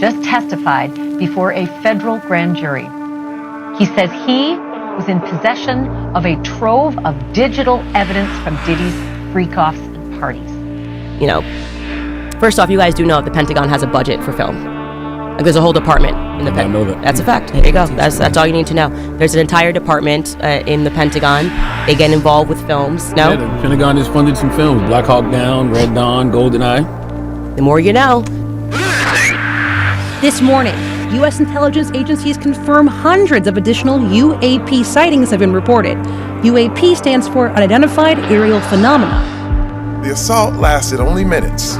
just testified before a federal grand jury. He says he was in possession of a trove of digital evidence from Diddy's freak-offs and parties. You know, first off, you guys do know the Pentagon has a budget for film. Like, there's a whole department in the Pentagon. I know that. That's a fact. There you go. That's all you need to know. There's an entire department in the Pentagon. They get involved with films. No? Yeah, the Pentagon has funded some films. Black Hawk Down, Red Dawn, GoldenEye. The more you know. This morning, U.S. intelligence agencies confirm hundreds of additional UAP sightings have been reported. UAP stands for Unidentified Aerial Phenomena. The assault lasted only minutes,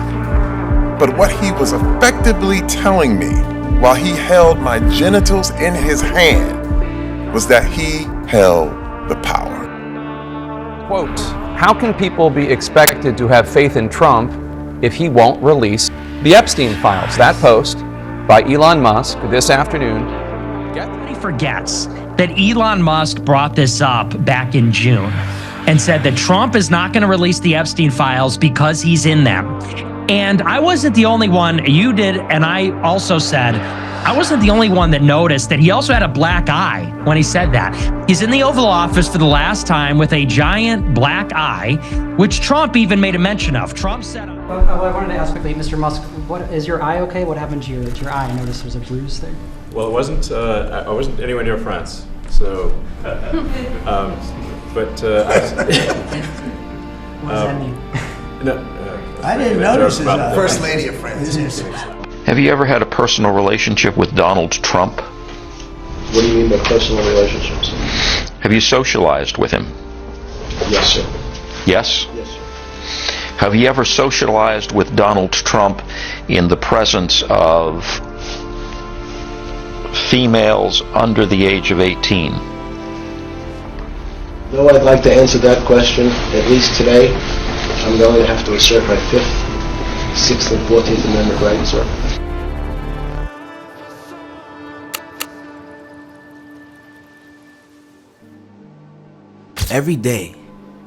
but what he was effectively telling me while he held my genitals in his hand was that he held the power. Quote, how can people be expected to have faith in Trump if he won't release the Epstein files? That post by Elon Musk this afternoon. Everybody forgets that Elon Musk brought this up back in June and said that Trump is not going to release the Epstein files because he's in them. And I wasn't the only one, you did, and I also said, I wasn't the only one that noticed that he also had a black eye when he said that. He's in the Oval Office for the last time with a giant black eye, which Trump even made a mention of. Trump said... I wanted to ask quickly, Mr. Musk, what is your eye okay? What happened to your eye? I noticed there was a bruise there. Well, it wasn't, I wasn't anywhere near France, so... What does that mean? No, I didn't notice his First Lady of France. Have you ever had a personal relationship with Donald Trump? What do you mean by personal relationships? Have you socialized with him? Yes, sir. Yes? Yes, sir. Have you ever socialized with Donald Trump in the presence of females under the age of 18? Though I'd like to answer that question, at least today, I'm going to have to assert my 5th, 6th, and 14th Amendment right, sir. Every day,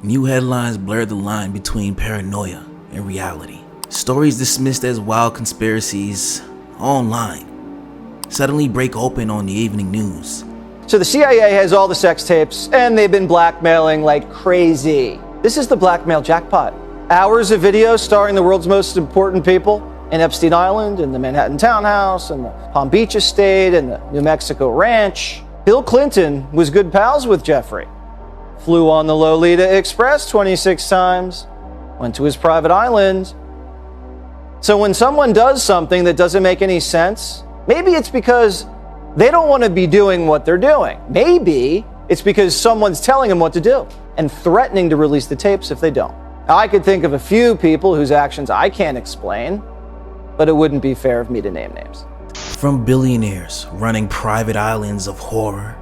new headlines blur the line between paranoia and reality. Stories dismissed as wild conspiracies online suddenly break open on the evening news. So the CIA has all the sex tapes, and they've been blackmailing like crazy. This is the blackmail jackpot. Hours of video starring the world's most important people in Epstein Island, in the Manhattan townhouse, and the Palm Beach estate, and the New Mexico ranch. Bill Clinton was good pals with Jeffrey. Flew on the Lolita Express 26 times. Went to his private island. So when someone does something that doesn't make any sense, maybe it's because they don't want to be doing what they're doing. Maybe it's because someone's telling them what to do and threatening to release the tapes if they don't. Now, I could think of a few people whose actions I can't explain, but it wouldn't be fair of me to name names. From billionaires running private islands of horror,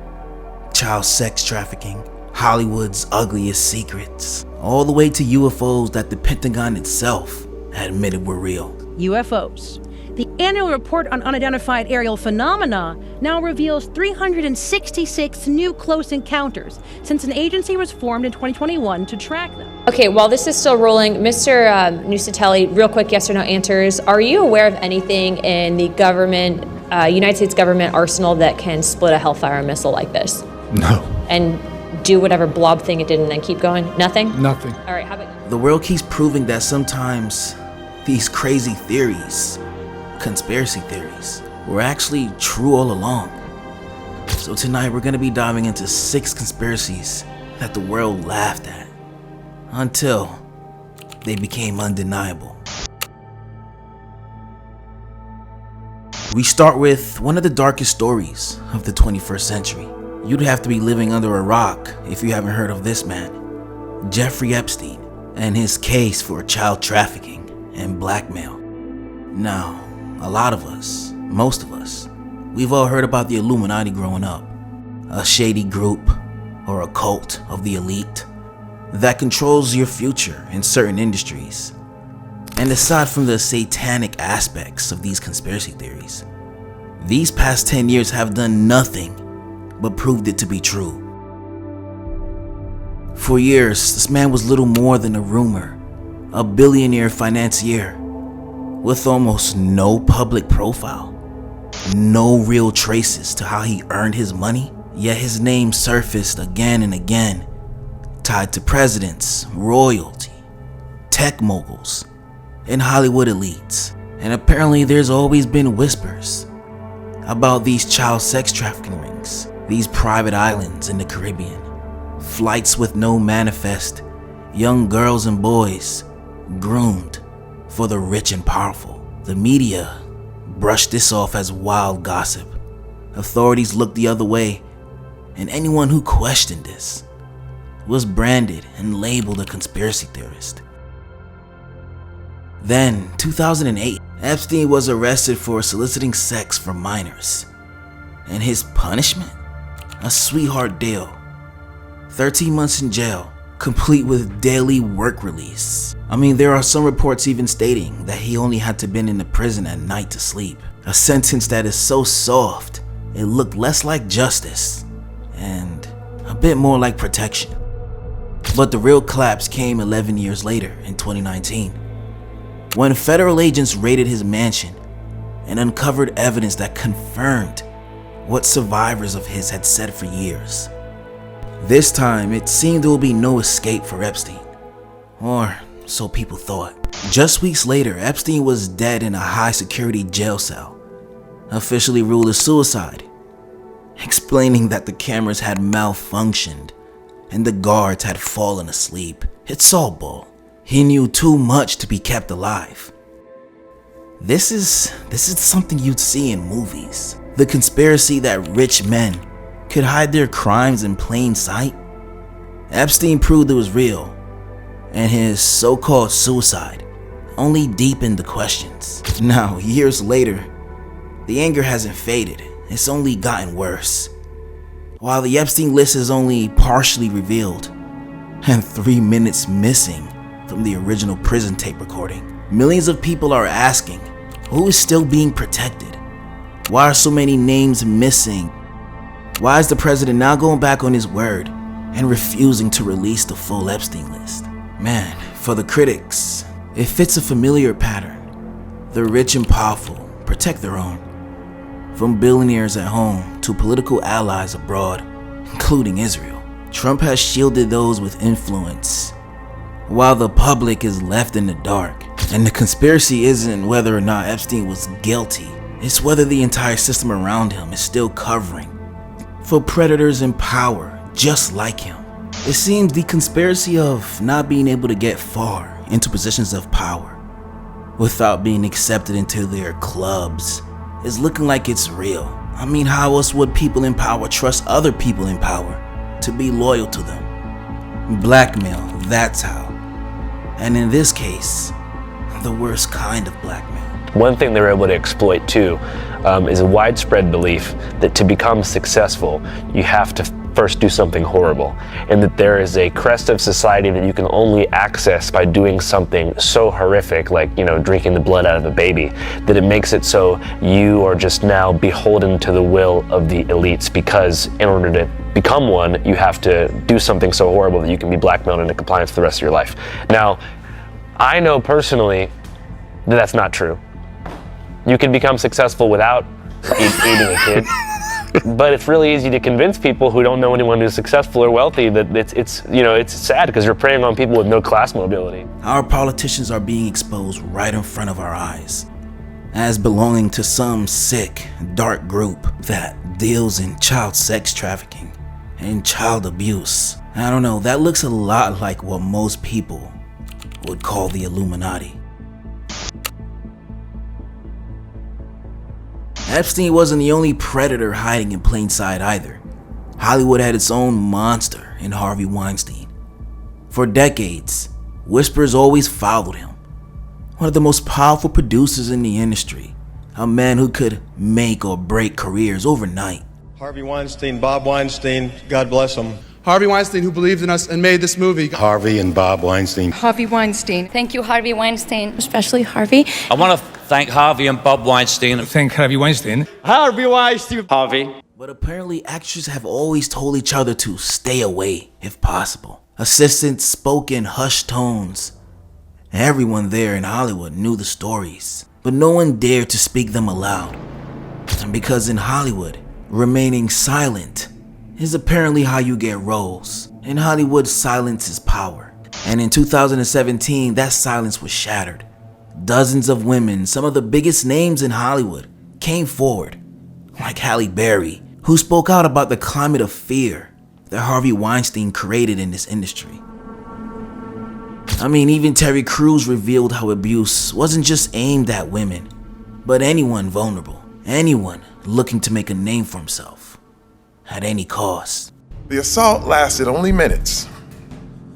child sex trafficking, Hollywood's ugliest secrets, all the way to UFOs that the Pentagon itself had admitted were real. UFOs. The annual report on unidentified aerial phenomena now reveals 366 new close encounters since an agency was formed in 2021 to track them. Okay, while this is still rolling, Mr. Nusatelli, real quick yes or no answers. Are you aware of anything in the government, United States government arsenal that can split a Hellfire missile like this? No. And do whatever blob thing it did and then keep going? Nothing? Nothing. All right, how about you? The world keeps proving that sometimes these crazy theories, conspiracy theories, were actually true all along. So tonight we're gonna be diving into 6 conspiracies that the world laughed at until they became undeniable. We start with one of the darkest stories of the 21st century. You'd have to be living under a rock if you haven't heard of this man, Jeffrey Epstein, and his case for child trafficking and blackmail. Now, a lot of us, most of us, we've all heard about the Illuminati growing up, a shady group or a cult of the elite that controls your future in certain industries. And aside from the satanic aspects of these conspiracy theories, these past 10 years have done nothing but proved it to be true. For years, this man was little more than a rumor, a billionaire financier with almost no public profile. No real traces to how he earned his money, yet his name surfaced again and again, tied to presidents, royalty, tech moguls, and Hollywood elites. And apparently there's always been whispers about these child sex trafficking rings, these private islands in the Caribbean, flights with no manifest, young girls and boys groomed for the rich and powerful. The media brushed this off as wild gossip. Authorities looked the other way, and anyone who questioned this was branded and labeled a conspiracy theorist. Then, 2008, Epstein was arrested for soliciting sex from minors. And his punishment? A sweetheart deal. 13 months in jail, complete with daily work release. I mean, there are some reports even stating that he only had to been in the prison at night to sleep. A sentence that is so soft, it looked less like justice and a bit more like protection. But the real collapse came 11 years later in 2019, when federal agents raided his mansion and uncovered evidence that confirmed what survivors of his had said for years. This time, it seemed there would be no escape for Epstein. Or so people thought. Just weeks later, Epstein was dead in a high-security jail cell, officially ruled a suicide, explaining that the cameras had malfunctioned and the guards had fallen asleep. It's all bull. He knew too much to be kept alive. This is something you'd see in movies. The conspiracy that rich men could hide their crimes in plain sight. Epstein proved it was real, and his so-called suicide only deepened the questions. Now, years later, the anger hasn't faded. It's only gotten worse. While the Epstein list is only partially revealed, and 3 minutes missing from the original prison tape recording, millions of people are asking, who is still being protected? Why are so many names missing? Why is the president now going back on his word and refusing to release the full Epstein list? Man, for the critics, it fits a familiar pattern. The rich and powerful protect their own, from billionaires at home to political allies abroad, including Israel. Trump has shielded those with influence, while the public is left in the dark. And the conspiracy isn't whether or not Epstein was guilty, it's whether the entire system around him is still covering for predators in power just like him. It seems the conspiracy of not being able to get far into positions of power without being accepted into their clubs is looking like it's real. I mean, how else would people in power trust other people in power to be loyal to them? Blackmail, that's how. And in this case, the worst kind of blackmail. One thing they're able to exploit too is a widespread belief that to become successful, you have to first do something horrible, and that there is a crest of society that you can only access by doing something so horrific, like, drinking the blood out of a baby, that it makes it so you are just now beholden to the will of the elites, because in order to become one, you have to do something so horrible that you can be blackmailed into compliance for the rest of your life. Now, I know personally that that's not true. You can become successful without eating a kid. But it's really easy to convince people who don't know anyone who's successful or wealthy that it's sad, because you're preying on people with no class mobility. Our politicians are being exposed right in front of our eyes as belonging to some sick, dark group that deals in child sex trafficking and child abuse. I don't know, that looks a lot like what most people would call the Illuminati. Epstein wasn't the only predator hiding in plain sight either. Hollywood had its own monster in Harvey Weinstein. For decades, whispers always followed him. One of the most powerful producers in the industry, a man who could make or break careers overnight. Harvey Weinstein, Bob Weinstein, God bless him. Harvey Weinstein, who believed in us and made this movie. Harvey and Bob Weinstein. Harvey Weinstein. Thank you, Harvey Weinstein. Especially Harvey. I want to thank Harvey and Bob Weinstein. Thank Harvey Weinstein. Harvey Weinstein. Harvey. But apparently actors have always told each other to stay away if possible. Assistants spoke in hushed tones. Everyone there in Hollywood knew the stories, but no one dared to speak them aloud. And because in Hollywood, remaining silent is apparently how you get roles. In Hollywood, silence is power. And in 2017, that silence was shattered. Dozens of women, some of the biggest names in Hollywood, came forward, like Halle Berry, who spoke out about the climate of fear that Harvey Weinstein created in this industry. I mean, even Terry Crews revealed how abuse wasn't just aimed at women, but anyone vulnerable, anyone looking to make a name for himself, at any cost. The assault lasted only minutes,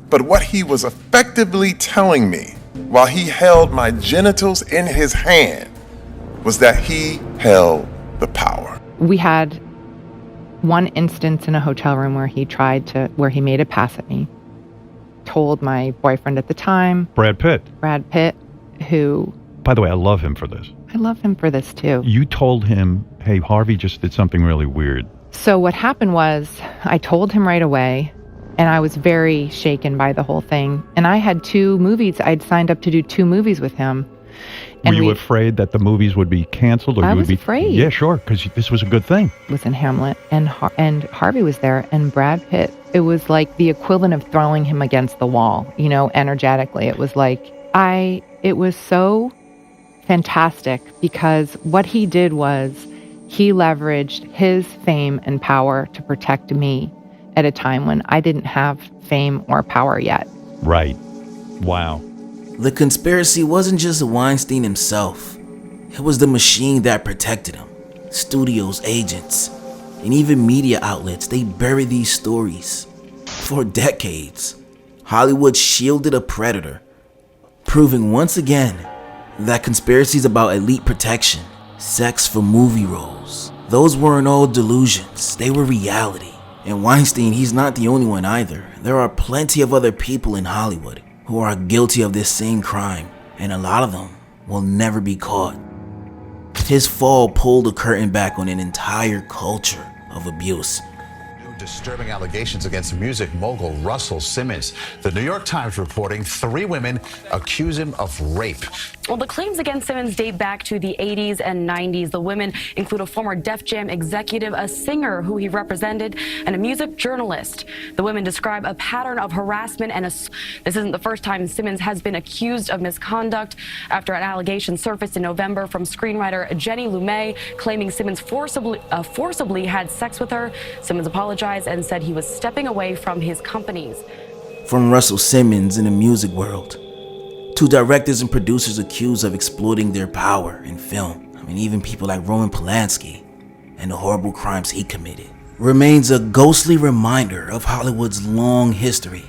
but what he was effectively telling me while he held my genitals in his hand was that he held the power. We had one instance in a hotel room where he made a pass at me. Told my boyfriend at the time, Brad Pitt, who, by the way, I love him for this. I love him for this too. You told him, hey, Harvey just did something really weird. So what happened was I told him right away, and I was very shaken by the whole thing. And I had 2 movies. I'd signed up to do 2 movies with him. Were you afraid that the movies would be canceled? Or I you would was be afraid. Yeah, sure, because this was a good thing. Was in Hamlet, and Harvey was there, and Brad Pitt. It was like the equivalent of throwing him against the wall, energetically. It was like, it was so fantastic because what he did was he leveraged his fame and power to protect me at a time when I didn't have fame or power yet. Right. Wow. The conspiracy wasn't just Weinstein himself. It was the machine that protected him. Studios, agents, and even media outlets, they buried these stories. For decades, Hollywood shielded a predator, proving once again that conspiracies about elite protection, sex for movie roles, those weren't all delusions, they were reality. And Weinstein, he's not the only one either. There are plenty of other people in Hollywood who are guilty of this same crime, and a lot of them will never be caught. His fall pulled the curtain back on an entire culture of abuse. Disturbing allegations against music mogul Russell Simmons. The New York Times reporting 3 women accuse him of rape. Well, the claims against Simmons date back to the 80s and 90s. The women include a former Def Jam executive, a singer who he represented, and a music journalist. The women describe a pattern of harassment, and this isn't the first time Simmons has been accused of misconduct after an allegation surfaced in November from screenwriter Jenny Lumet claiming Simmons forcibly had sex with her. Simmons apologized and said he was stepping away from his companies. From Russell Simmons in the music world, to directors and producers accused of exploiting their power in film. I mean, even people like Roman Polanski and the horrible crimes he committed, remains a ghostly reminder of Hollywood's long history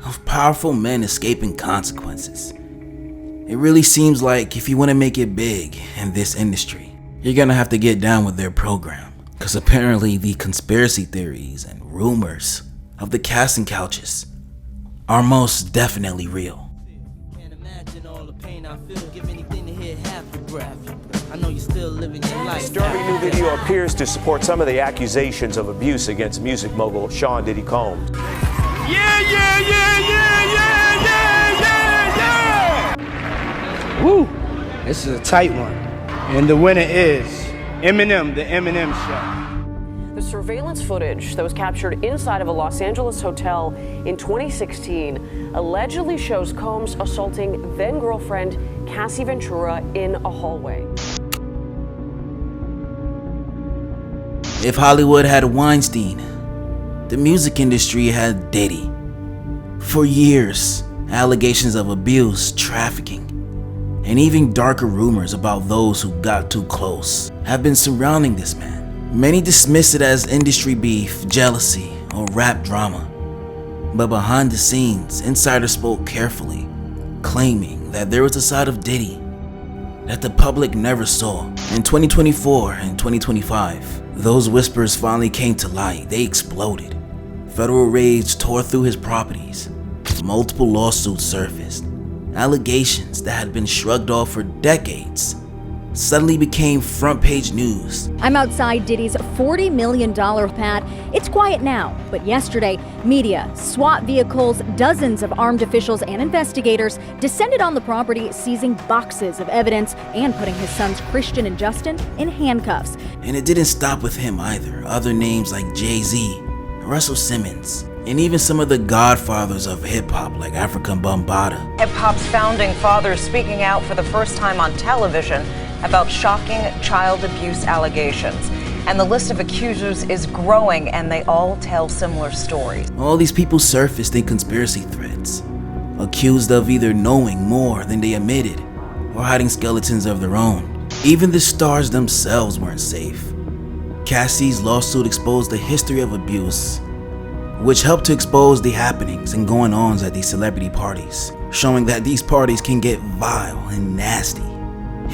of powerful men escaping consequences. It really seems like if you want to make it big in this industry, you're gonna have to get down with their program. Because apparently the conspiracy theories and rumors of the casting couches are most definitely real. Disturbing new video appears to support some of the accusations of abuse against music mogul Sean Diddy Combs. Woo! This is a tight one. And the winner is Eminem, the Eminem Show. The surveillance footage that was captured inside of a Los Angeles hotel in 2016 allegedly shows Combs assaulting then-girlfriend Cassie Ventura in a hallway. If Hollywood had Weinstein, the music industry had Diddy. For years, allegations of abuse, trafficking, and even darker rumors about those who got too close have been surrounding this man. Many dismiss it as industry beef, jealousy, or rap drama. But behind the scenes, insiders spoke carefully, claiming that there was a side of Diddy that the public never saw. In 2024 and 2025, those whispers finally came to light. They exploded. Federal raids tore through his properties. Multiple lawsuits surfaced. Allegations that had been shrugged off for decades suddenly became front page news. I'm outside Diddy's $40 million pad. It's quiet now, but yesterday, media, SWAT vehicles, dozens of armed officials and investigators descended on the property, seizing boxes of evidence and putting his sons Christian and Justin in handcuffs. And it didn't stop with him either. Other names like Jay-Z, Russell Simmons, and even some of the godfathers of hip-hop like Afrika Bambaataa. Hip-hop's founding fathers speaking out for the first time on television about shocking child abuse allegations. And the list of accusers is growing, and they all tell similar stories. All these people surfaced in conspiracy threads, accused of either knowing more than they admitted or hiding skeletons of their own. Even the stars themselves weren't safe. Cassie's lawsuit exposed the history of abuse, which helped to expose the happenings and going-ons at these celebrity parties, showing that these parties can get vile and nasty,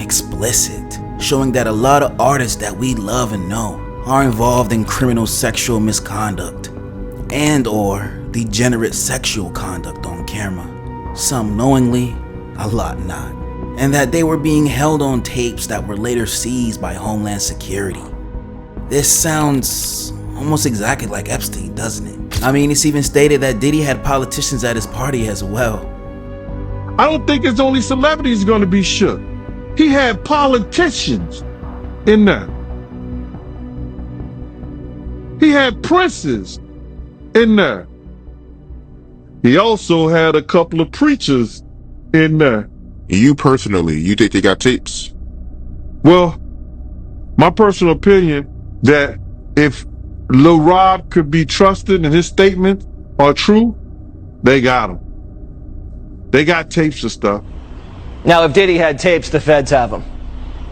explicit, showing that a lot of artists that we love and know are involved in criminal sexual misconduct and or degenerate sexual conduct on camera, some knowingly, a lot not, and that they were being held on tapes that were later seized by Homeland Security. This sounds almost exactly like Epstein, doesn't it? I mean, it's even stated that Diddy had politicians at his party as well. I don't think it's only celebrities going to be shook. He had politicians in there. He had princes in there. He also had a couple of preachers in there. You personally, you think they got tapes? Well, my personal opinion that if Lil Rob could be trusted and his statements are true, they got him. They got tapes of stuff. Now, if Diddy had tapes, the feds have them.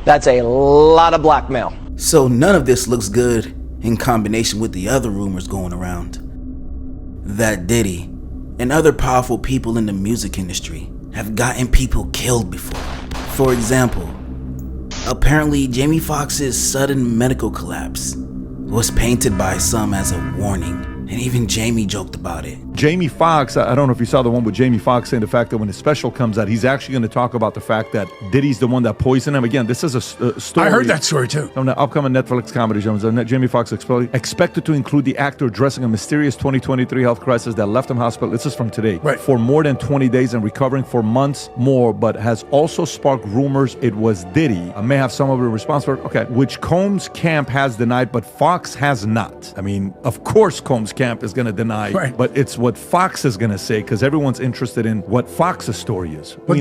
That's a lot of blackmail. So none of this looks good in combination with the other rumors going around that Diddy and other powerful people in the music industry have gotten people killed before. For example, apparently Jamie Foxx's sudden medical collapse was painted by some as a warning, and even Jamie joked about it. Jamie Foxx, I don't know if you saw the one with Jamie Foxx saying the fact that when his special comes out, he's actually going to talk about the fact that Diddy's the one that poisoned him. Again, this is a story. I heard that story too. On the upcoming Netflix comedy show, Jamie Foxx expected to include the actor addressing a mysterious 2023 health crisis that left him hospital. This is from today. Right. For more than 20 days and recovering for months more, but has also sparked rumors it was Diddy. I may have some of the response for which Combs camp has denied, but Fox has not. I mean, of course Combs camp is going to deny, but it's what Fox is going to say because everyone's interested in what Fox's story is. But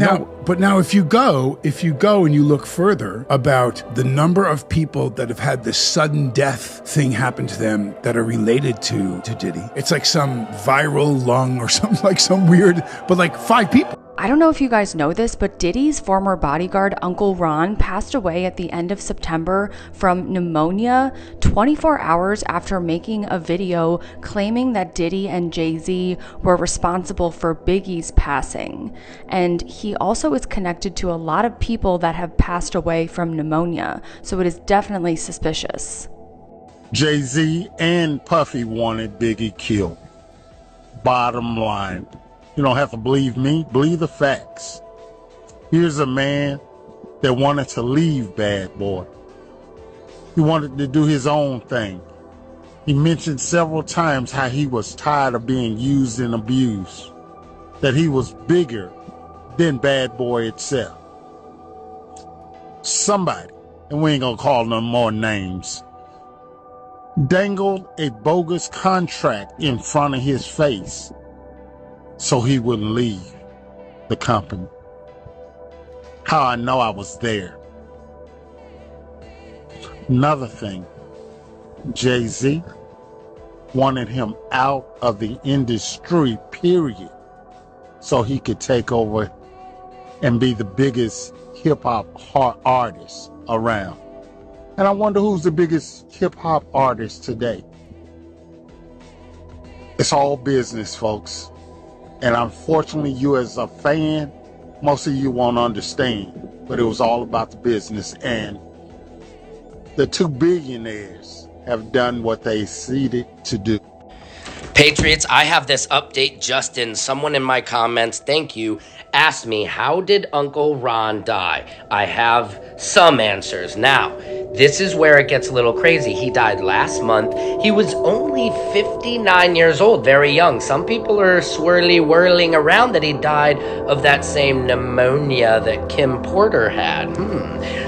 now, if you go and you look further about the number of people that have had this sudden death thing happen to them that are related to Diddy, it's like some viral lung or something, like some weird, but like 5 people. I don't know if you guys know this, but Diddy's former bodyguard, Uncle Ron, passed away at the end of September from pneumonia 24 hours after making a video claiming that Diddy and Jay-Z were responsible for Biggie's passing. And he also is connected to a lot of people that have passed away from pneumonia, so it is definitely suspicious. Jay-Z and Puffy wanted Biggie killed. Bottom line. You don't have to believe me, believe the facts. Here's a man that wanted to leave Bad Boy. He wanted to do his own thing. He mentioned several times how he was tired of being used and abused, that he was bigger than Bad Boy itself. Somebody, and we ain't gonna call no more names, dangled a bogus contract in front of his face so he wouldn't leave the company. How I know I was there. Another thing, Jay-Z wanted him out of the industry, period, so he could take over and be the biggest hip-hop artist around. And I wonder who's the biggest hip-hop artist today. It's all business, folks. And unfortunately, you as a fan, most of you won't understand, but it was all about the business. And the 2 billionaires have done what they seeded to do. Patriots, I have this update just in. Someone in my comments, thank you, asked me, how did Uncle Ron die? I have some answers. Now, this is where it gets a little crazy. He died last month. He was only 59 years old, very young. Some people are whirling around that he died of that same pneumonia that Kim Porter had.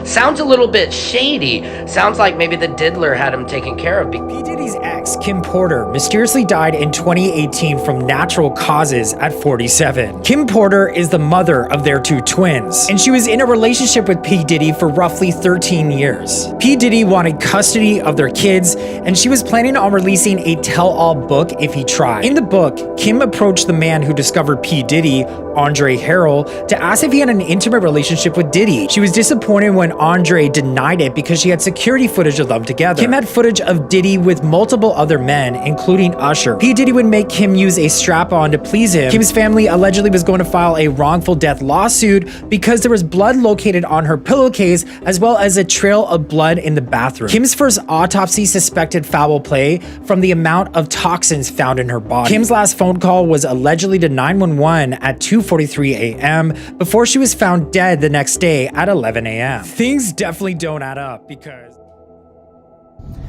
Sounds a little bit shady. Sounds like maybe the diddler had him taken care of. P. Diddy's ex, Kim Porter, mysteriously died in 2018 from natural causes at 47. Kim Porter is the mother of their 2 twins, and she was in a relationship with P. Diddy for roughly 13 years. P. Diddy wanted custody of their kids, and she was planning on releasing a tell-all book if he tried. In the book, Kim approached the man who discovered P. Diddy, Andre Harrell, to ask if he had an intimate relationship with Diddy. She was disappointed when Andre denied it because she had security footage of them together. Kim had footage of Diddy with multiple other men, including Usher. P. Diddy would make Kim use a strap-on to please him. Kim's family allegedly was going to file a wrongful death lawsuit because there was blood located on her pillowcase, as well as a trail of blood in the bathroom. Kim's first autopsy suspected foul play from the amount of toxins found in her body. Kim's last phone call was allegedly to 911 at 2:43 a.m. before she was found dead the next day at 11 a.m. Things definitely don't add up because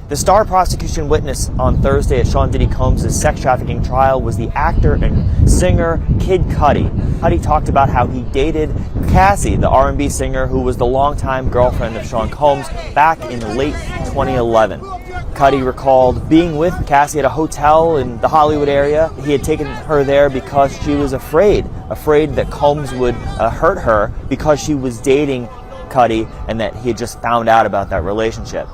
the star prosecution witness on Thursday at Sean Diddy Combs' sex trafficking trial was the actor and singer Kid Cudi. Cudi talked about how he dated Cassie, the R&B singer who was the longtime girlfriend of Sean Combs back in late 2011. Cudi recalled being with Cassie at a hotel in the Hollywood area. He had taken her there because she was afraid that Combs would hurt her because she was dating Cudi and that he had just found out about that relationship.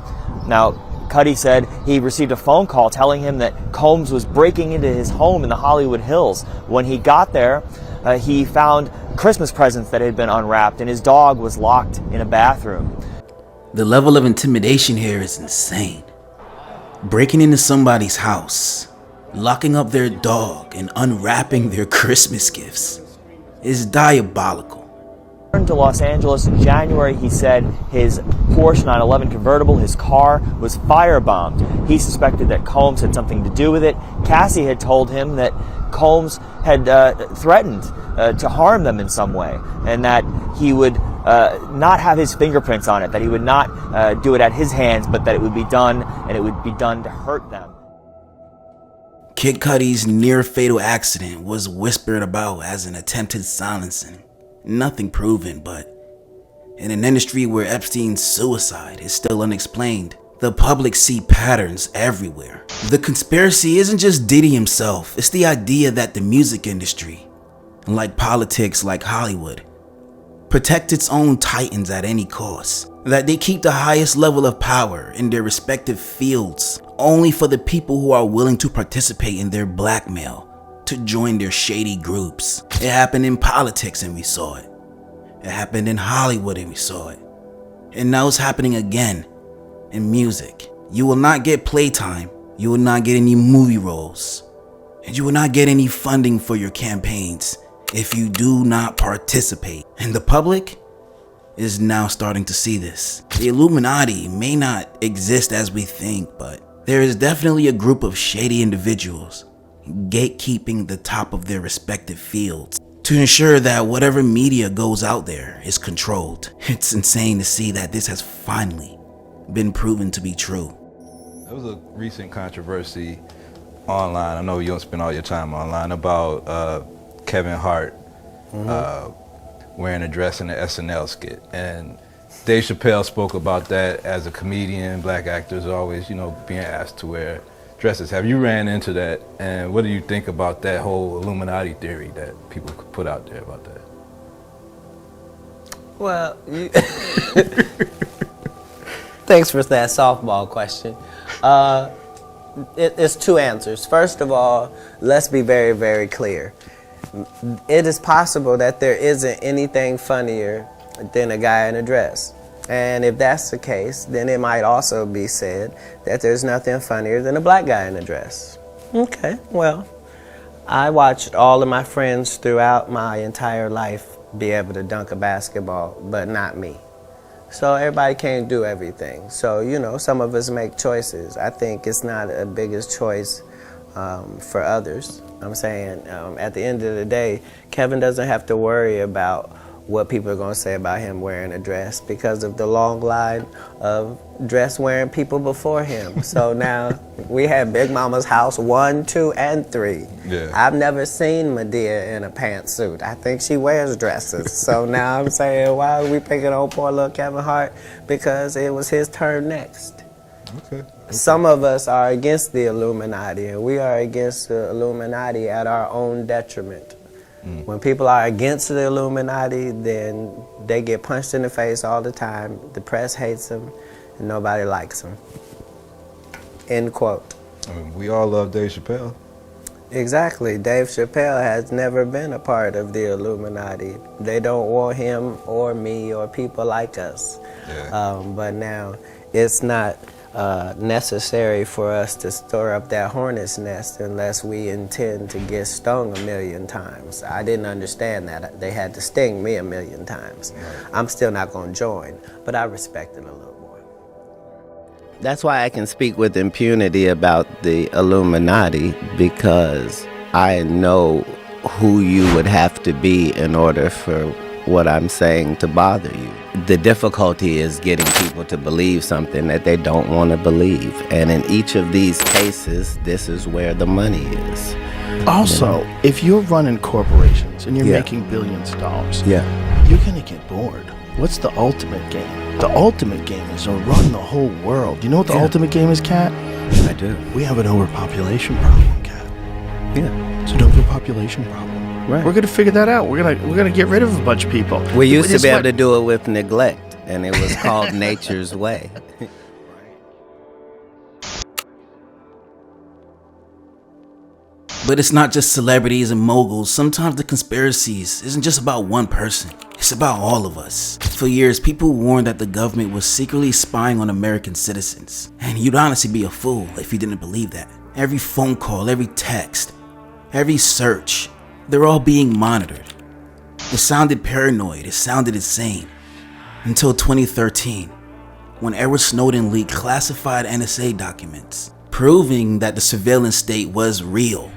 Now, Cudi said he received a phone call telling him that Combs was breaking into his home in the Hollywood Hills. When he got there, he found Christmas presents that had been unwrapped and his dog was locked in a bathroom. The level of intimidation here is insane. Breaking into somebody's house, locking up their dog, and unwrapping their Christmas gifts is diabolical. To Los Angeles in January, he said his Porsche 911 convertible, his car, was firebombed. He suspected that Combs had something to do with it. Cassie had told him that Combs had threatened to harm them in some way, and that he would not have his fingerprints on it, that he would not do it at his hands, but that it would be done, and it would be done to hurt them. Kid Cudi's near-fatal accident was whispered about as an attempted silencing. Nothing proven, but in an industry where Epstein's suicide is still unexplained, the public see patterns everywhere. The conspiracy isn't just Diddy himself, it's the idea that the music industry, like politics, like Hollywood, protect its own titans at any cost. That they keep the highest level of power in their respective fields only for the people who are willing to participate in their blackmail to join their shady groups. It happened in politics and we saw it. It happened in Hollywood and we saw it. And now it's happening again in music. You will not get playtime. You will not get any movie roles. And you will not get any funding for your campaigns if you do not participate. And the public is now starting to see this. The Illuminati may not exist as we think, but there is definitely a group of shady individuals gatekeeping the top of their respective fields to ensure that whatever media goes out there is controlled. It's insane to see that this has finally been proven to be true. There was a recent controversy online, I know you don't spend all your time online, about Kevin Hart wearing a dress in the SNL skit. And Dave Chappelle spoke about that as a comedian. Black actors are always, being asked to wear dresses. Have you ran into that? And what do you think about that whole Illuminati theory that people put out there about that? Well, thanks for that softball question. It's two answers. First of all, let's be very, very clear. It is possible that there isn't anything funnier than a guy in a dress. And if that's the case, then it might also be said that there's nothing funnier than a black guy in a dress. Okay, well, I watched all of my friends throughout my entire life be able to dunk a basketball, but not me. So everybody can't do everything. So, some of us make choices. I think it's not a biggest choice for others. I'm saying at the end of the day, Kevin doesn't have to worry about what people are going to say about him wearing a dress because of the long line of dress wearing people before him. So now we have Big Mama's house 1, 2, and 3. Yeah. I've never seen Medea in a pantsuit. I think she wears dresses. So now I'm saying, why are we picking on poor little Kevin Hart? Because it was his turn next. Okay. Some of us are against the Illuminati, and we are against the Illuminati at our own detriment. When people are against the Illuminati, then they get punched in the face all the time. The press hates them, and nobody likes them. End quote. I mean, we all love Dave Chappelle. Exactly. Dave Chappelle has never been a part of the Illuminati. They don't want him or me or people like us. Yeah. But now it's not necessary for us to stir up that hornet's nest unless we intend to get stung 1,000,000 times. I didn't understand that. They had to sting me 1,000,000 times. I'm still not going to join, but I respect it a little more. That's why I can speak with impunity about the Illuminati, because I know who you would have to be in order for what I'm saying to bother you. The difficulty is getting people to believe something that they don't want to believe. And in each of these cases, this is where the money is. Also, if you're running corporations and you're Yeah. making billions of dollars, Yeah. you're going to get bored. What's the ultimate game? The ultimate game is to run the whole world. You know what the ultimate game is, Kat? I do. We have an overpopulation problem, Kat. Yeah. It's an overpopulation problem. Right. We're gonna figure that out. We're gonna get rid of a bunch of people. We used to It's be able what- to do it with neglect, and it was called nature's way. But it's not just celebrities and moguls. Sometimes the conspiracies isn't just about one person. It's about all of us. For years, people warned that the government was secretly spying on American citizens. And you'd honestly be a fool if you didn't believe that. Every phone call, every text, every search, they're all being monitored. It sounded paranoid, it sounded insane. Until 2013, when Edward Snowden leaked classified NSA documents, proving that the surveillance state was real.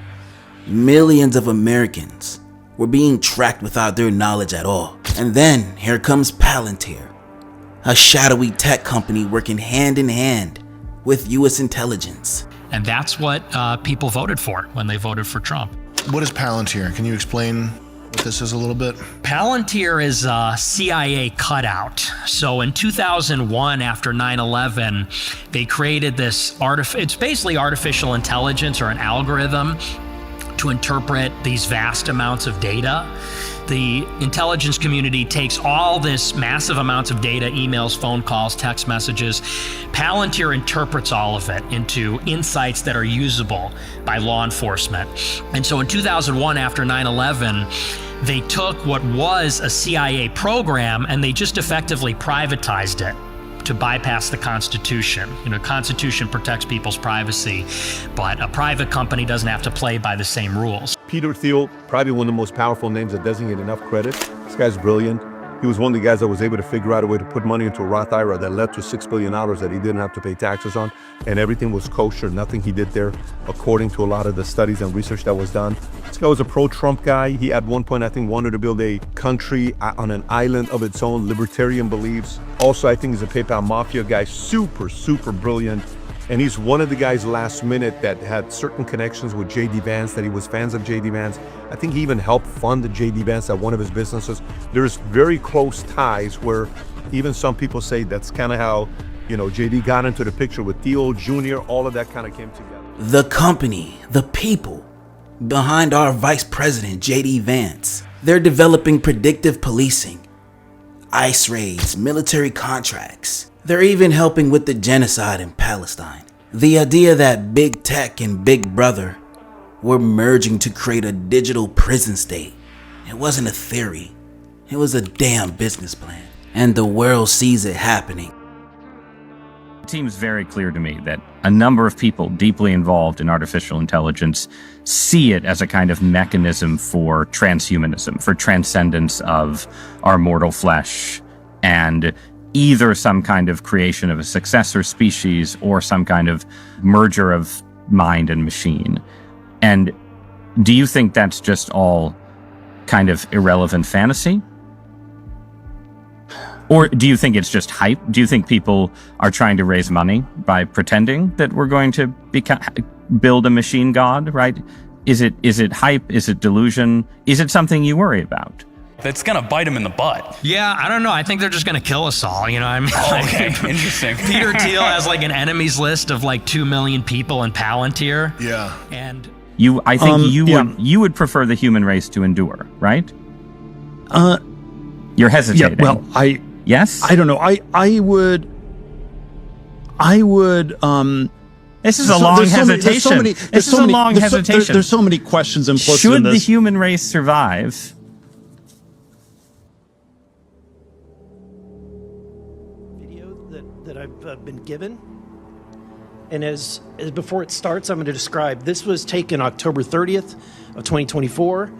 Millions of Americans were being tracked without their knowledge at all. And then here comes Palentir, a shadowy tech company working hand in hand with US intelligence. And that's what people voted for when they voted for Trump. What is Palentir? Can you explain what this is a little bit? Palentir is a CIA cutout. So in 2001, after 9/11, they created this it's basically artificial intelligence or an algorithm to interpret these vast amounts of data. The intelligence community takes all this massive amounts of data, emails, phone calls, text messages. Palentir interprets all of it into insights that are usable by law enforcement. And so in 2001, after 9/11, they took what was a CIA program and they just effectively privatized it to bypass the Constitution. You know, Constitution protects people's privacy, but a private company doesn't have to play by the same rules. Peter Thiel, probably one of the most powerful names that doesn't get enough credit. This guy's brilliant. He was one of the guys that was able to figure out a way to put money into a Roth IRA that led to $6 billion that he didn't have to pay taxes on, and everything was kosher. Nothing he did there, according to a lot of the studies and research that was done. This guy was a pro-Trump guy. He at one point, I think, wanted to build a country on an island of its own, libertarian beliefs. Also, I think he's a PayPal mafia guy, super, super brilliant. And he's one of the guys last minute that had certain connections with J.D. Vance, that he was fans of J.D. Vance. I think he even helped fund the J.D. Vance at one of his businesses. There's very close ties where even some people say that's kind of how, you know, J.D. got into the picture with Theo Jr., all of that kind of came together. The company, the people behind our Vice President, J.D. Vance, they're developing predictive policing, ICE raids, military contracts. They're even helping with the genocide in Palestine. The idea that big tech and big brother were merging to create a digital prison state. It wasn't a theory. It was a damn business plan. And the world sees it happening. It seems very clear to me that a number of people deeply involved in artificial intelligence see it as a kind of mechanism for transhumanism, for transcendence of our mortal flesh, and either some kind of creation of a successor species or some kind of merger of mind and machine. And do you think that's just all kind of irrelevant fantasy? Or do you think it's just hype? Do you think people are trying to raise money by pretending that we're going to build a machine god, right? Is it hype? Is it delusion? Is it something you worry about? That's gonna bite him in the butt. Yeah, I don't know. I think they're just gonna kill us all. You know, I mean, Okay, interesting. Peter Thiel has like an enemies list of like 2 million people in Palentir. Yeah. And I think you would prefer the human race to endure, right? You're hesitating. Yeah, well, yes? I don't know. I would This is a long hesitation. This is a long hesitation. There's so many questions implicit Should in this. the human race survive? That I've been given. And as before it starts, I'm going to describe. This was taken October 30th of 2024.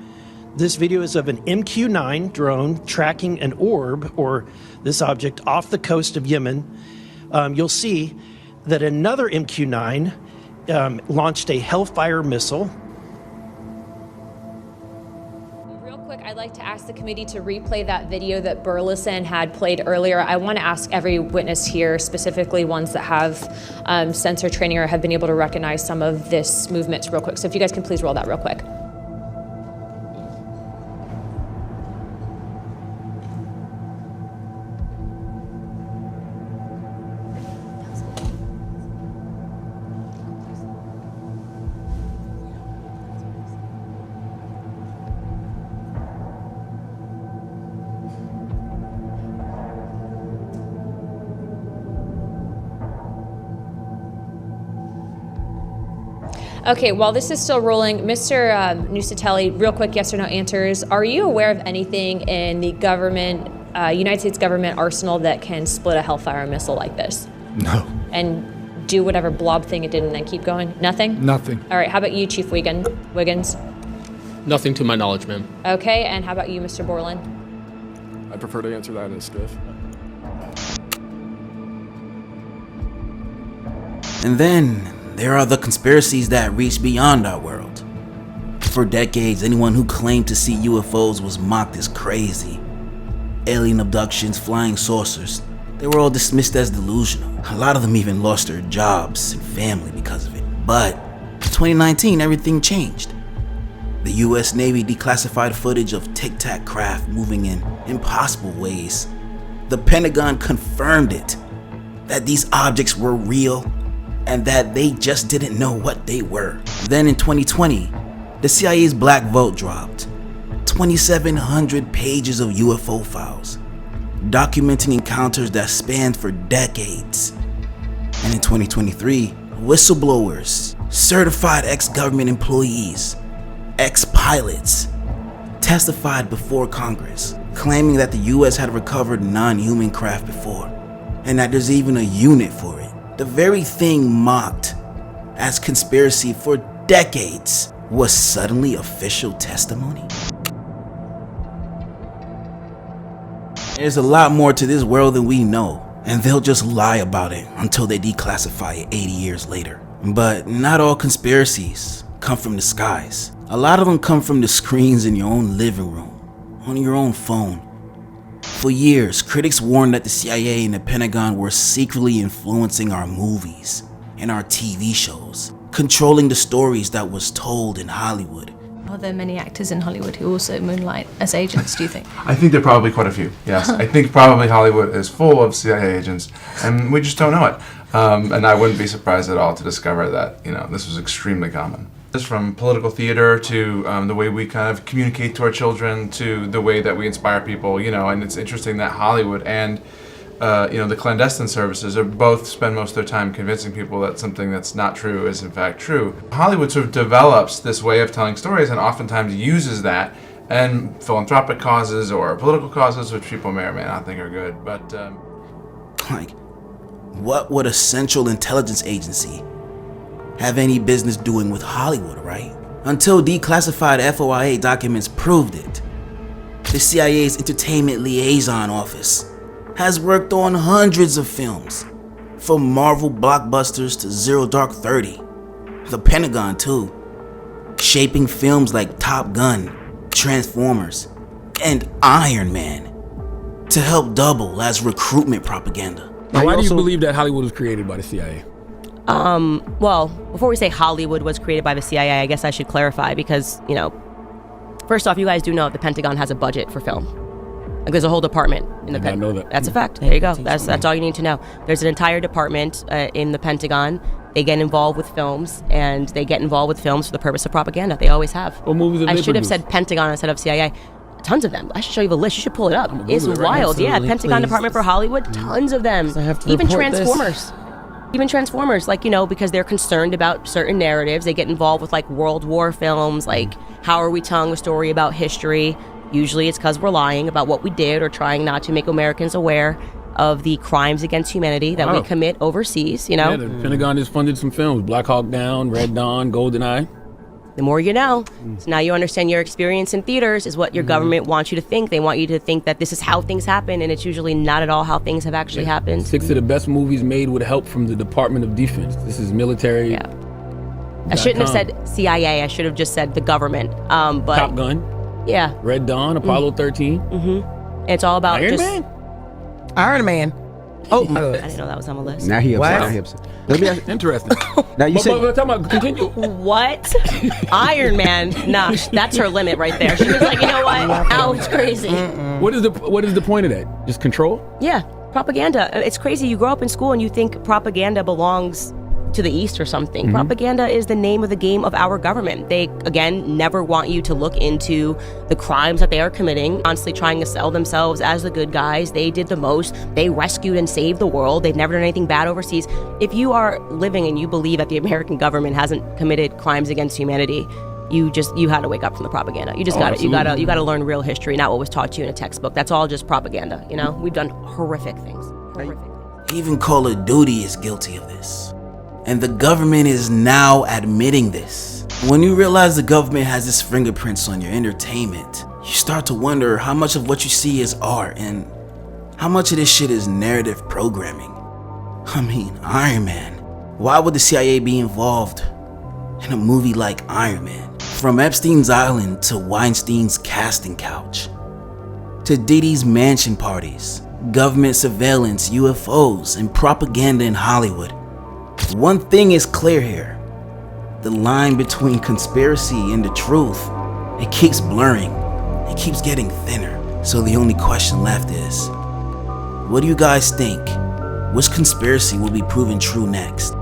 This video is of an MQ-9 drone tracking an orb, or this object, off the coast of Yemen. You'll see that another MQ-9 launched a Hellfire missile. I'd like to ask the committee to replay that video that Burleson had played earlier. I want to ask every witness here, specifically ones that have sensor training or have been able to recognize some of this movement real quick. So if you guys can please roll that real quick. Okay, while this is still rolling, Mr. Nusatelli, real quick yes or no answers. Are you aware of anything in the government, United States government arsenal that can split a Hellfire missile like this? No. And do whatever blob thing it did and then keep going? Nothing? Nothing. All right, how about you, Chief Wiggins? Nothing to my knowledge, ma'am. Okay, and how about you, Mr. Borland? I prefer to answer that in a skiff. And then there are the conspiracies that reach beyond our world. For decades, anyone who claimed to see UFOs was mocked as crazy. Alien abductions, flying saucers, they were all dismissed as delusional. A lot of them even lost their jobs and family because of it. But in 2019, everything changed. The US Navy declassified footage of tic-tac craft moving in impossible ways. The Pentagon confirmed it, that these objects were real and that they just didn't know what they were. Then in 2020, the CIA's Black Vault dropped 2,700 pages of UFO files, documenting encounters that spanned for decades. And in 2023, whistleblowers, certified ex-government employees, ex-pilots, testified before Congress, claiming that the US had recovered non-human craft before, and that there's even a unit for it. The very thing mocked as conspiracy for decades was suddenly official testimony. There's a lot more to this world than we know, and they'll just lie about it until they declassify it 80 years later. But not all conspiracies come from the skies. A lot of them come from the screens in your own living room, on your own phone. For years, critics warned that the CIA and the Pentagon were secretly influencing our movies and our TV shows, controlling the stories that was told in Hollywood. Are there many actors in Hollywood who also moonlight as agents, do you think? I think there are probably quite a few, yes. I think probably Hollywood is full of CIA agents, and we just don't know it. And I wouldn't be surprised at all to discover that, this was extremely common. This from political theater to the way we kind of communicate to our children to the way that we inspire people, and it's interesting that Hollywood and the clandestine services are both spend most of their time convincing people that something that's not true is in fact true. Hollywood sort of develops this way of telling stories and oftentimes uses that in philanthropic causes or political causes, which people may or may not think are good, but... What would a Central Intelligence Agency have any business doing with Hollywood, right? Until declassified FOIA documents proved it. The CIA's Entertainment Liaison Office has worked on hundreds of films, from Marvel blockbusters to Zero Dark 30. The Pentagon too. shaping films like Top Gun, Transformers, and Iron Man to help double as recruitment propaganda. Now, why do you believe that Hollywood was created by the CIA? Well, before we say Hollywood was created by the CIA, I guess I should clarify because, you know, first off, you guys do know the Pentagon has a budget for film. Like, there's a whole department in the Pentagon. I know that. That's a fact. There you go. That's all you need to know. There's an entire department in the Pentagon. They get involved with films, and they get involved with films for the purpose of propaganda. They always have. What movies have I they should have produced? said Pentagon instead of CIA. Tons of them. I should show you the list. You should pull it up. It's wild. Yeah, Pentagon Department for Hollywood. Tons of them. Even Transformers. Even Transformers, like, you know, because they're concerned about certain narratives. They get involved with, like, World War films, like, how are we telling a story about history? Usually it's because we're lying about what we did or trying not to make Americans aware of the crimes against humanity that we commit overseas, you know? Yeah, the Pentagon just funded some films. Black Hawk Down, Red Dawn, GoldenEye. The more you know. So now you understand your experience in theaters is what your government wants you to think. They want you to think that this is how things happen, and it's usually not at all how things have actually happened. 6 of the best movies made with help from the Department of Defense. This is military. Yeah. I shouldn't have said CIA. I should have just said the government. But Top Gun. Yeah. Red Dawn, Apollo 13. Mm-hmm. It's all about Iron Man. Oh, I didn't know that was on the list. Now he upset. Now he upset. Let me ask, interesting. Now you said. But continue. What? Iron Man? Nah, that's her limit right there. She was like, you know what? Now it's crazy. What is the point of that? Just control? Yeah, propaganda. It's crazy. You grow up in school and you think propaganda belongs to the East or something. Propaganda is the name of the game of our government. They, again, never want you to look into the crimes that they are committing, constantly trying to sell themselves as the good guys. They did the most. They rescued and saved the world. They've never done anything bad overseas. If you are living and you believe that the American government hasn't committed crimes against humanity, you had to wake up from the propaganda. You just got to you got to learn real history, not what was taught to you in a textbook. That's all just propaganda, you know? We've done horrific things. Even Call of Duty is guilty of this. And the government is now admitting this. When you realize the government has its fingerprints on your entertainment, you start to wonder how much of what you see is art and how much of this shit is narrative programming. I mean, Iron Man. Why would the CIA be involved in a movie like Iron Man? From Epstein's island to Weinstein's casting couch, to Diddy's mansion parties, government surveillance, UFOs, and propaganda in Hollywood. One thing is clear here. The line between conspiracy and the truth, it keeps blurring. It keeps getting thinner. So the only question left is, what do you guys think? Which conspiracy will be proven true next?